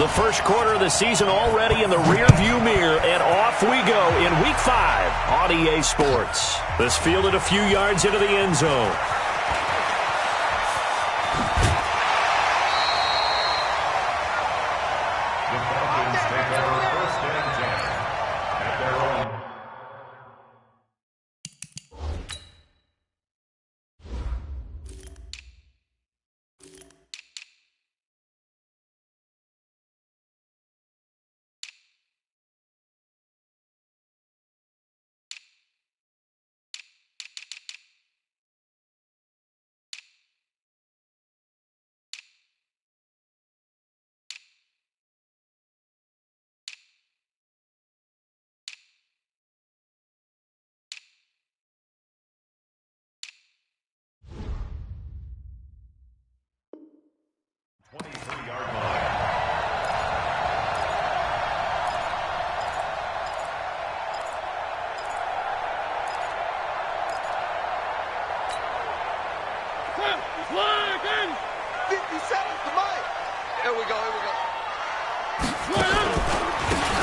The first quarter of the season already in the rearview mirror, and off we go in Week 5 on EA Sports. This fielded a few yards into the end zone.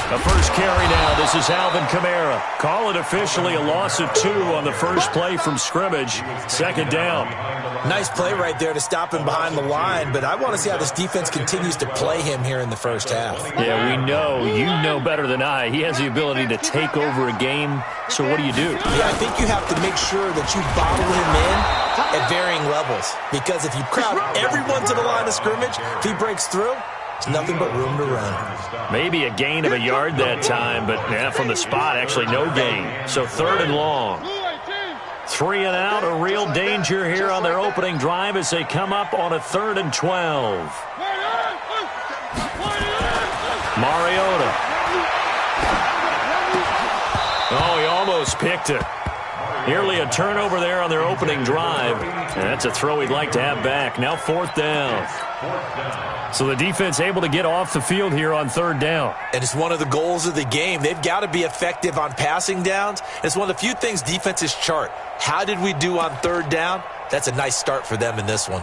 The first carry now. This is Alvin Kamara. Call it officially a loss of 2 on the first play from scrimmage. Second down. Nice play right there to stop him behind the line, but I want to see how this defense continues to play him here in the first half. Yeah, we know. You know better than I. He has the ability to take over a game. So what do you do? Yeah, I think you have to make sure that you bottle him in at varying levels, because if you crowd everyone to the line of scrimmage, if he breaks through, it's nothing but room to run. Maybe a gain of a yard that time, but yeah, from the spot, actually no gain. So 3rd and long. 3 and out, a real danger here on their opening drive as they come up on a 3rd and 12. Mariota. Oh, he almost picked it. Nearly a turnover there on their opening drive. And that's a throw he'd like to have back. Now 4th down. So the defense able to get off the field here on 3rd down. And it's one of the goals of the game. They've got to be effective on passing downs. It's one of the few things defenses chart. How did we do on 3rd down? That's a nice start for them in this one.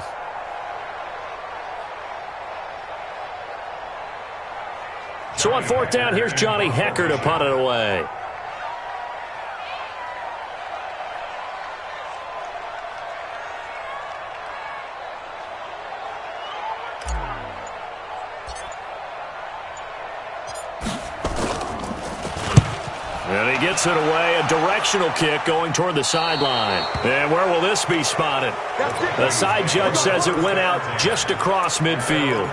So on 4th down, here's Johnny Hecker to punt it away. And he gets it away, a directional kick going toward the sideline. And where will this be spotted? The side judge says it went out just across midfield.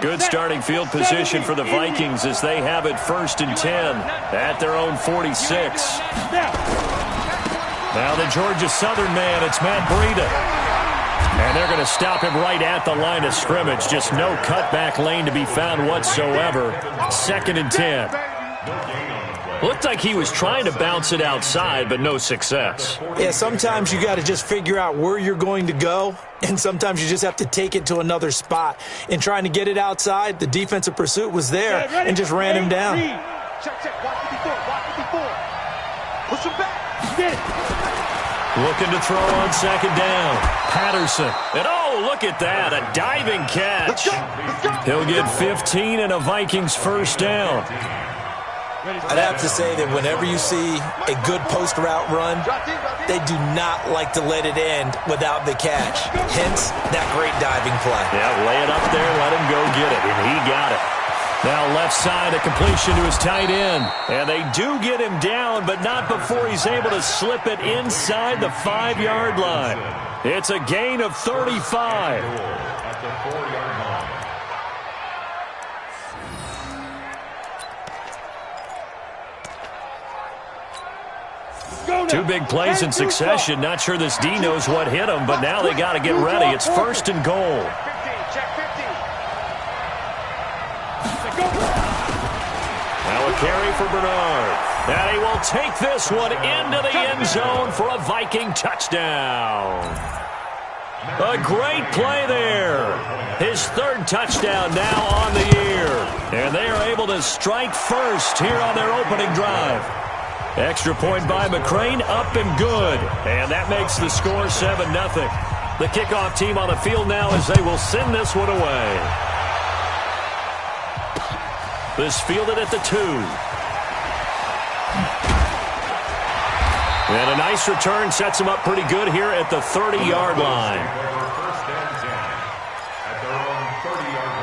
Good starting field position for the Vikings as they have it 1st and 10 at their own 46. Now the Georgia Southern man, it's Matt Breida. And they're going to stop him right at the line of scrimmage. Just no cutback lane to be found whatsoever. 2nd and 10. Looked like he was trying to bounce it outside, but no success. Yeah, sometimes you got to just figure out where you're going to go, and sometimes you just have to take it to another spot. In trying to get it outside, the defensive pursuit was there and just ran him down. Check. Watch it before. Push him back. Looking to throw on 2nd down. Patterson. And oh, look at that. A diving catch. Let's go. He'll get 15 and a Vikings 1st down. I'd have to say that whenever you see a good post route run, they do not like to let it end without the catch. Hence, that great diving play. Yeah, lay it up there, let him go get it, and he got it. Now left side, a completion to his tight end. And they do get him down, but not before he's able to slip it inside the 5-yard line. It's a gain of 35. At the 4-yard line. 2 big plays in succession. Not sure this D knows what hit him, but now they got to get ready. It's 1st and goal. Check 50. Now a carry for Bernard. And he will take this one into the end zone for a Viking touchdown. A great play there. His 3rd touchdown now on the year. And they are able to strike first here on their opening drive. Extra point by McCrane, up and good. And that makes the score 7-0. The kickoff team on the field now as they will send this one away. This fielded at the 2. And a nice return sets them up pretty good here at the 30-yard line. First and 10 at their own 30-yard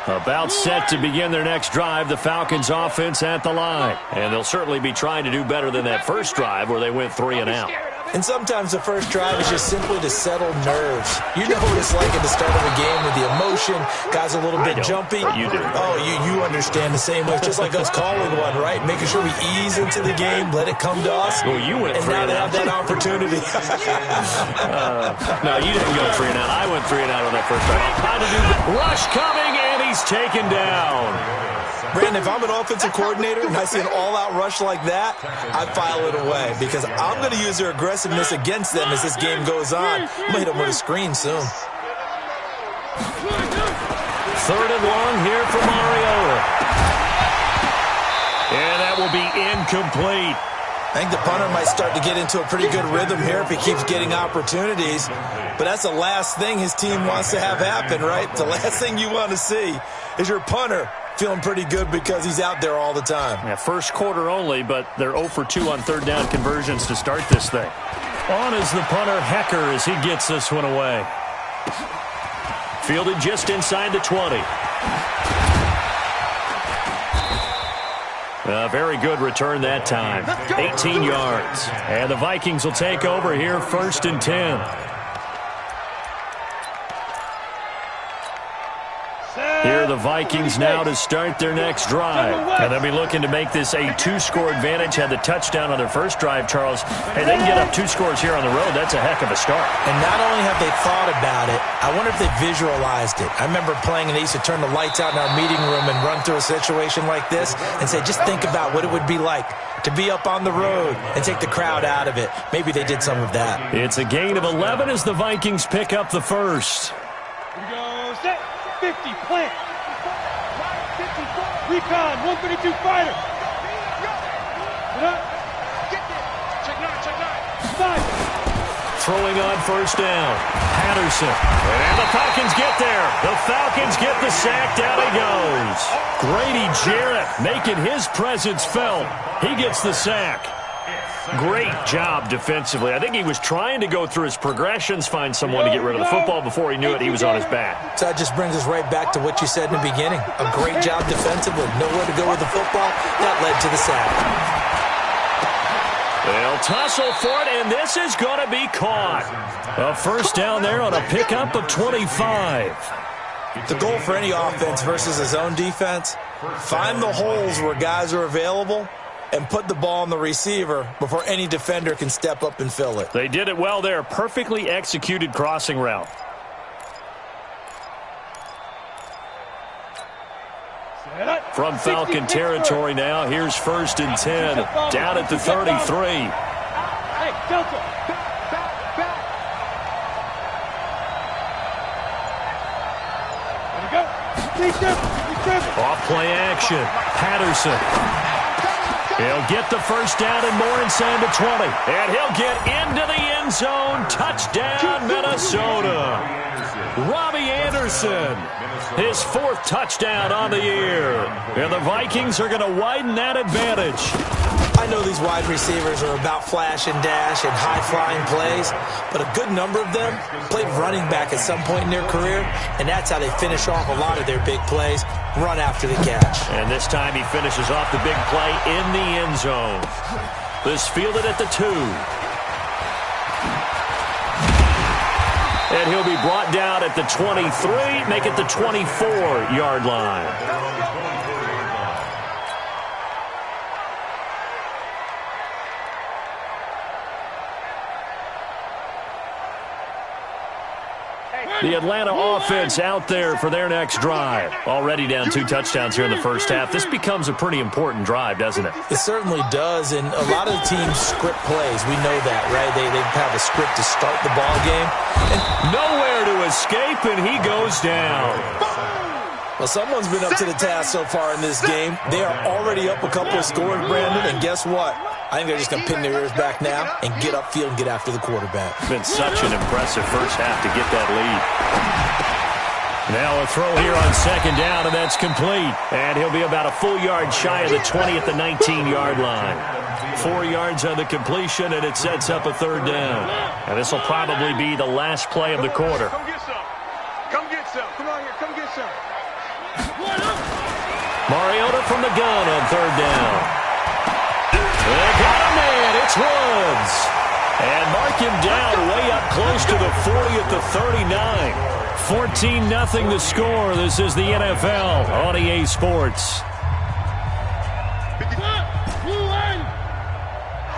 line. About set to begin their next drive, the Falcons offense at the line. And they'll certainly be trying to do better than that first drive where they went 3 and out. And sometimes the first drive is just simply to settle nerves. You know what it's like at the start of a game with the emotion. Guys a little bit jumpy. You do. Oh, you understand the same way. It's just like us calling one, right? Making sure we ease into the game, let it come to us. Well, you went and 3 now and they out. have that opportunity. No, you didn't go 3 and out. I went 3 and out on that first drive. I'll try to do the rush coming, and he's taken down. Brandon, if I'm an offensive coordinator and I see an all-out rush like that, I file it away because I'm going to use their aggressiveness against them as this game goes on. I'm going to hit them with a screen soon. 3rd and long here for Mariota. And that will be incomplete. I think the punter might start to get into a pretty good rhythm here if he keeps getting opportunities. But that's the last thing his team wants to have happen, right? The last thing you want to see is your punter feeling pretty good because he's out there all the time. Yeah, first quarter only, but they're 0 for 2 on 3rd down conversions to start this thing. On is the punter, Hecker, as he gets this one away. Fielded just inside the 20. A very good return that time. 18 yards. And the Vikings will take over here 1st and 10. Here are the Vikings now to start their next drive. And they'll be looking to make this a 2-score advantage. Had the touchdown on their first drive, Charles. Hey, they can get up 2 scores here on the road. That's a heck of a start. And not only have they thought about it, I wonder if they visualized it. I remember playing and they used to turn the lights out in our meeting room and run through a situation like this and say, just think about what it would be like to be up on the road and take the crowd out of it. Maybe they did some of that. It's a gain of 11 as the Vikings pick up the first. Here we go. Set. 50. Plant. Recon. 132 fighter. Get up. Check 9. Throwing on 1st down. Patterson. And the Falcons get there. The Falcons get the sack. Down he goes. Grady Jarrett making his presence felt. He gets the sack. Great job defensively. I think he was trying to go through his progressions, find someone to get rid of the football. Before he knew it, he was on his back. So that just brings us right back to what you said in the beginning. A great job defensively. Nowhere to go with the football. That led to the sack. They'll tussle for it, and this is going to be caught. A 1st down there on a pickup of 25. The goal for any offense versus his own defense, find the holes where guys are available and put the ball on the receiver before any defender can step up and fill it. They did it well there. Perfectly executed crossing route. From Falcon territory now, here's 1st and 10. Down at the 33. Hey, Delta. There you go. Off play action. Patterson. He'll get the 1st down and more inside the 20. And he'll get into the end zone. Touchdown, Minnesota. Robbie Anderson. His 4th touchdown on the year. And the Vikings are going to widen that advantage. I know these wide receivers are about flash and dash and high-flying plays, but a good number of them played running back at some point in their career, and that's how they finish off a lot of their big plays, run after the catch. And this time he finishes off the big play in the end zone. This fielded at the 2. And he'll be brought down at the 23, make it the 24-yard line. The Atlanta offense out there for their next drive. Already down 2 touchdowns here in the first half. This becomes a pretty important drive, doesn't it? It certainly does, and a lot of the teams script plays. We know that, right? They have a script to start the ball game. And nowhere to escape, and he goes down. Well, someone's been up to the task so far in this game. They are already up a couple of scores, Brandon, and guess what? I think they're just going to pin their ears back now and get upfield and get after the quarterback. It's been such an impressive first half to get that lead. Now a throw here on second down, and that's complete. And he'll be about a full yard shy of the 20 at the 19-yard line. 4 yards on the completion, and it sets up a third down. And this will probably be the last play of the quarter. Come get some. Come get some. Come on here. Come get some. Mariota from the gun on third down. They got a man. It's Woods. And mark him down way up close to the 40 at the 39. 14-0 the score. This is the NFL on EA Sports.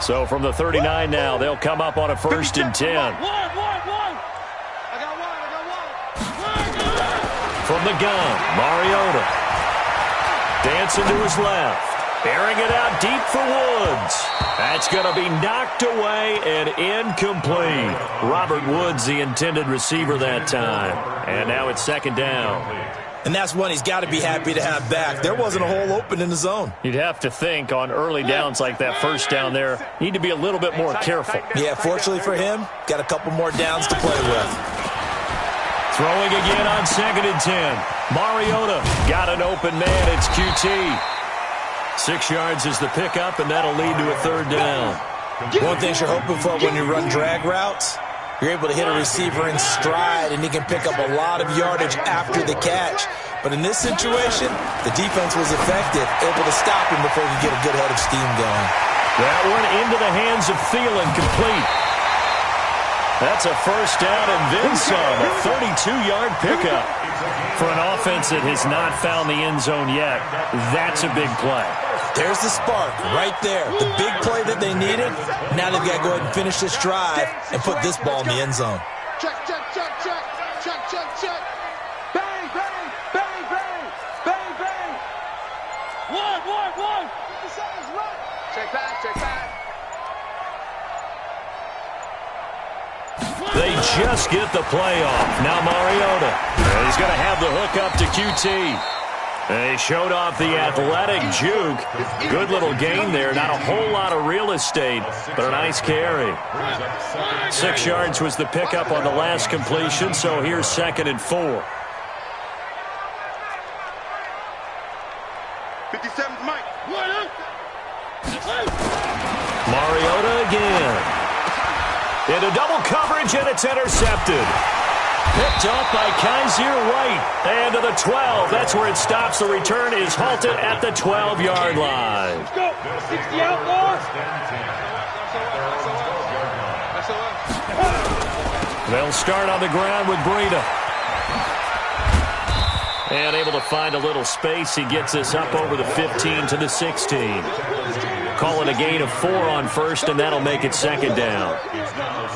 So from the 39 now, they'll come up on a 1st and 10. From the gun, Mariota. Dancing to his left. Airing it out deep for Woods. That's going to be knocked away and incomplete. Robert Woods, the intended receiver that time. And now it's second down. And that's one he's got to be happy to have back. There wasn't a hole open in the zone. You'd have to think on early downs like that first down there, need to be a little bit more careful. Yeah, fortunately for him, got a couple more downs to play with. Throwing again on 2nd and 10. Mariota got an open man. It's QT. 6 yards is the pickup, and that'll lead to a third down. One thing you're hoping for when you run drag routes, you're able to hit a receiver in stride, and he can pick up a lot of yardage after the catch. But in this situation, the defense was effective, able to stop him before he could get a good head of steam going. That one into the hands of Thielen, complete. That's a first down and then some, a 32-yard pickup. For an offense that has not found the end zone yet, that's a big play. There's the spark right there. The big play that they needed. Now they've got to go ahead and finish this drive and put this ball in the end zone. Check, check, check, check. Check, check, check. Bang, bang, bang, bang. Bang, bang. One. 50 seconds, run. Check back, check back. They just get the play off. Now Mariota. He's going to have the hook up to QT. They showed off the athletic juke. Good little gain there. Not a whole lot of real estate, but a nice carry. 6 yards was the pickup on the last completion, so here's 2nd and 4. 57's Mike. Mariota again. Into double coverage, and it's intercepted. Picked off by Kaiser White. And to the 12. That's where it stops. The return is halted at the 12-yard line. Let's go. 60 outlaws. They'll start on the ground with Breida. And able to find a little space. He gets this up over the 15 to the 16. Call it a gain of 4 on first, and that'll make it second down.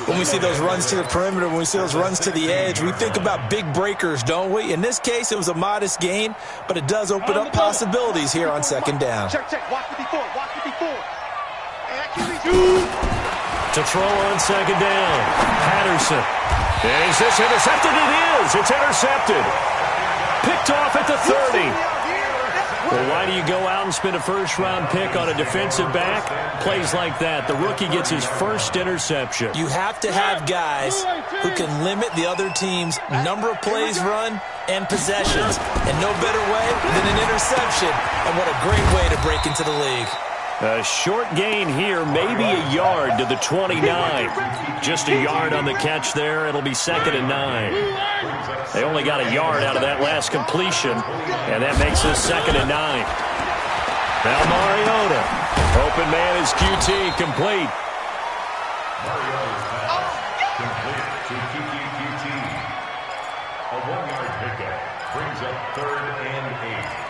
When we see those runs to the perimeter, when we see those runs to the edge, we think about big breakers, don't we? In this case, it was a modest gain, but it does open up possibilities here on second down. Check, check. Watch 54. Watch 54. To throw on second down. Patterson. Is this intercepted? It is. It's intercepted. Picked off at the 30. Well, why do you go out and spend a first-round pick on a defensive back? Plays like that. The rookie gets his first interception. You have to have guys who can limit the other team's number of plays run and possessions. And no better way than an interception. And what a great way to break into the league. A short gain here, maybe a yard to the 29. Just a yard on the catch there. It'll be 2nd and 9. They only got a yard out of that last completion, and that makes this 2nd and 9. Now Mariota. Open man is QT, complete. Complete to QT. A 1-yard pickup brings up 3rd and 8.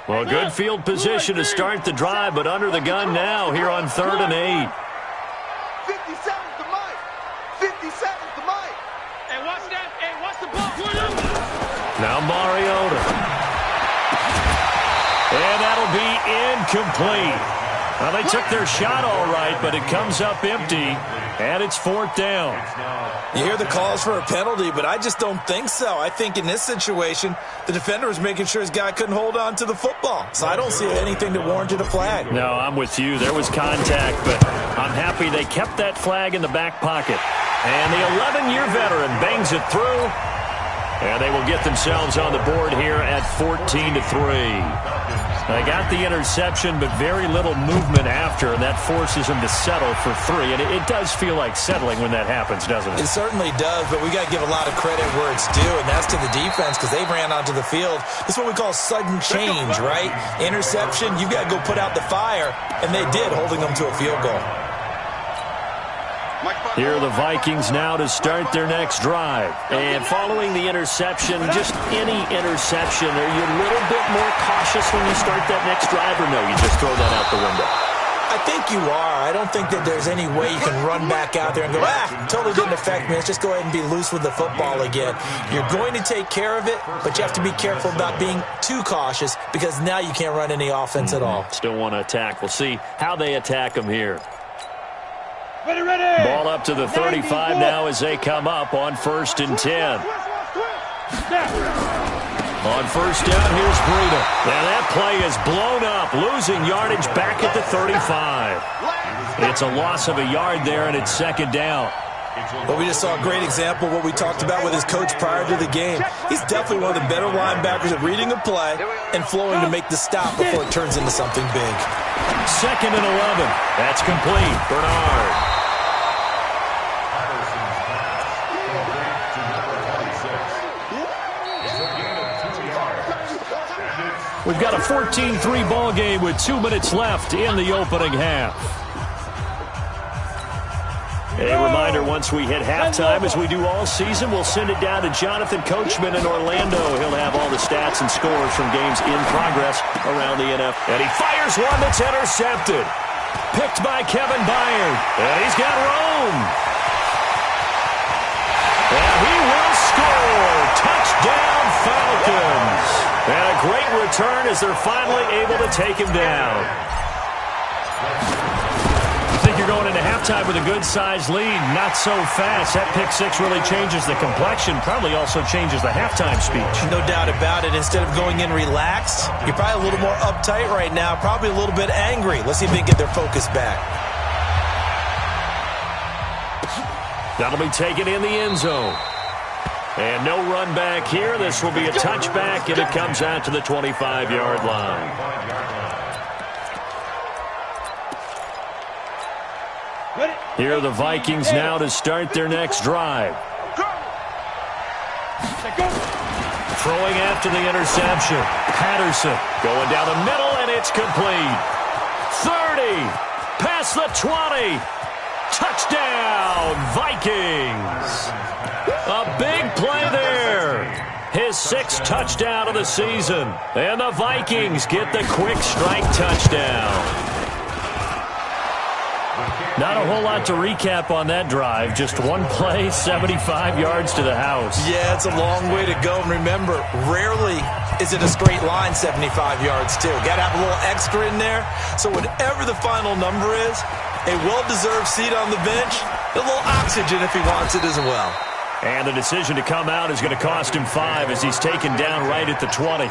Well, good field position to start the drive, but under the gun now here on 3rd and 8. 57's the mic. 57's the mic. Hey, watch that. Hey, watch the ball. Now Mariota. incomplete. Well, they took their shot all right, but it comes up empty, and it's 4th down. You hear the calls for a penalty, but I just don't think so. I think in this situation, the defender was making sure his guy couldn't hold on to the football. So I don't see anything that warranted a flag. No, I'm with you. There was contact, but I'm happy they kept that flag in the back pocket. And the 11-year veteran bangs it through. And they will get themselves on the board here at 14-3. They got the interception, but very little movement after, and that forces them to settle for 3. And it does feel like settling when that happens, doesn't it? It certainly does, but we got to give a lot of credit where it's due, and that's to the defense because they ran onto the field. This is what we call sudden change, right? Interception, you've got to go put out the fire, and they did, holding them to a field goal. Here are the Vikings now to start their next drive. And following the interception, just any interception, are you a little bit more cautious when you start that next drive, or no, you just throw that out the window? I think you are. I don't think that there's any way you can run back out there and go, totally didn't affect me. Let's just go ahead and be loose with the football again. You're going to take care of it, but you have to be careful about being too cautious because now you can't run any offense at all. Still want to attack. We'll see how they attack them here. Ready. Ball up to the 35 now as they come up on 1st and 10. On 1st down, here's Breida. Now that play is blown up, losing yardage back at the 35. It's a loss of a yard there, and it's 2nd down. Well, we just saw a great example of what we talked about with his coach prior to the game. He's definitely one of the better linebackers at reading a play and flowing to make the stop before it turns into something big. 2nd and 11. That's complete. Bernard. We've got a 14-3 ball game with 2 minutes left in the opening half. A reminder, once we hit halftime, as we do all season, we'll send it down to Jonathan Coachman in Orlando. He'll have all the stats and scores from games in progress around the NFL. And he fires one that's intercepted. Picked by Kevin Byard. And he's got room. And he will score. Touchdown, Falcons. And a great return as they're finally able to take him down. I think you're going into halftime with a good-sized lead. Not so fast. That pick six really changes the complexion. Probably also changes the halftime speech. No doubt about it. Instead of going in relaxed, you're probably a little more uptight right now. Probably a little bit angry. Let's see if they can get their focus back. That'll be taken in the end zone. And no run back here. This will be a touchback, and it comes out to the 25-yard line. Here are the Vikings now to start their next drive. Throwing after the interception. Patterson going down the middle, and it's complete. 30, past the 20. Touchdown, Vikings. A big play there. His 6th touchdown of the season. And the Vikings get the quick strike touchdown. Not a whole lot to recap on that drive. Just one play, 75 yards to the house. Yeah, it's a long way to go. And remember, rarely is it a straight line 75 yards, too. Got to have a little extra in there. So whatever the final number is, a well-deserved seat on the bench, a little oxygen if he wants it as well. And the decision to come out is going to cost him 5 as he's taken down right at the 20.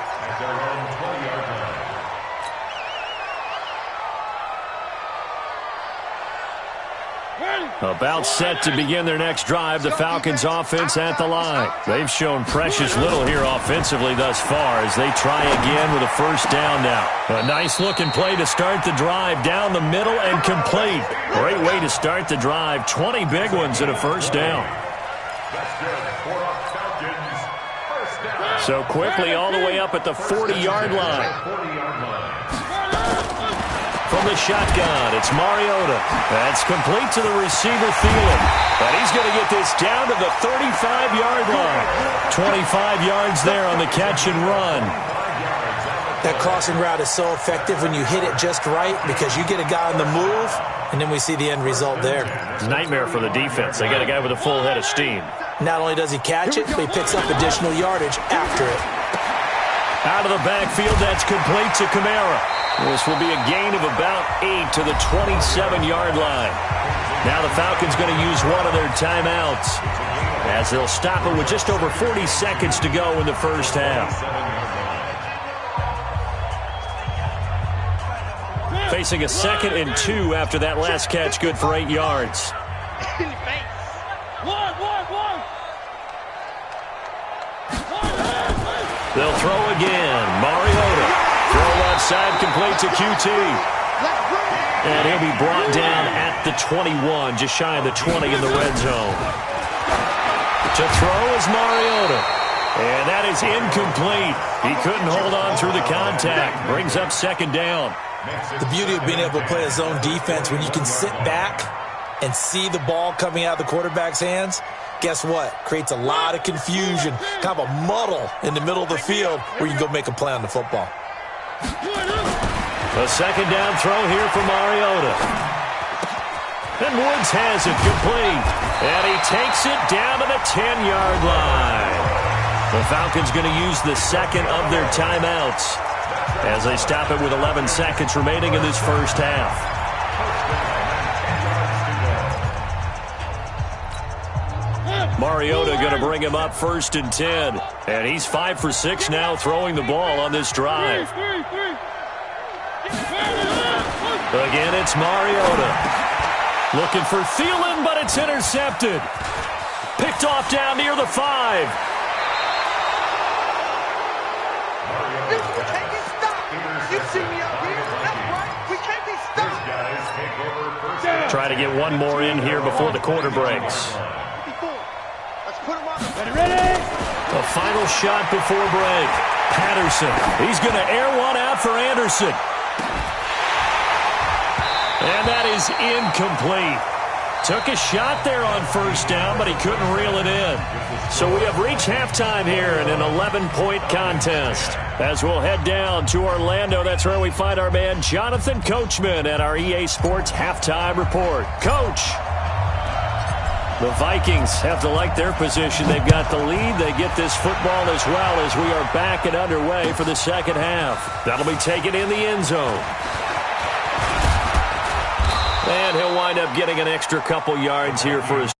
About set to begin their next drive, the Falcons offense at the line. They've shown precious little here offensively thus far as they try again with a 1st down now. A nice-looking play to start the drive down the middle and complete. Great way to start the drive. 20 big ones and a 1st down. So quickly all the way up at the 40-yard line. From the shotgun, it's Mariota. That's complete to the receiver, Thielen. But he's going to get this down to the 35-yard line. 25 yards there on the catch and run. That crossing route is so effective when you hit it just right because you get a guy on the move, and then we see the end result there. It's a nightmare for the defense. They got a guy with a full head of steam. Not only does he catch it, but he picks up additional yardage after it. Out of the backfield, that's complete to Kamara. This will be a gain of about 8 to the 27-yard line. Now the Falcons going to use one of their timeouts as they'll stop it with just over 40 seconds to go in the first half. Facing a 2nd and 2 after that last catch, good for 8 yards. They'll throw again. Mariota. Throw left side, complete to QT. And he'll be brought down at the 21, just shy of the 20 in the red zone. To throw is Mariota. And that is incomplete. He couldn't hold on through the contact. Brings up 2nd down. The beauty of being able to play a zone defense when you can sit back and see the ball coming out of the quarterback's hands, guess what? Creates a lot of confusion, kind of a muddle in the middle of the field where you can go make a play on the football. A 2nd down throw here for Mariota. And Woods has it complete. And he takes it down to the 10-yard line. The Falcons going to use the 2nd of their timeouts as they stop it with 11 seconds remaining in this first half. Mariota going to bring him up 1st and 10. And he's 5 for 6 now throwing the ball on this drive. Again, it's Mariota. Looking for Thielen, but it's intercepted. Picked off down near the 5. You see me up here? That's right. We can't be stopped. Try to get one more in here before the quarter breaks. A final shot before break. Patterson. He's going to air one out for Anderson. And that is incomplete. Took a shot there on 1st down, but he couldn't reel it in. So we have reached halftime here in an 11-point contest. As we'll head down to Orlando, that's where we find our man Jonathan Coachman at our EA Sports Halftime Report. Coach, the Vikings have to like their position. They've got the lead. They get this football as well as we are back and underway for the second half. That'll be taken in the end zone. And he'll wind up getting an extra couple yards here for his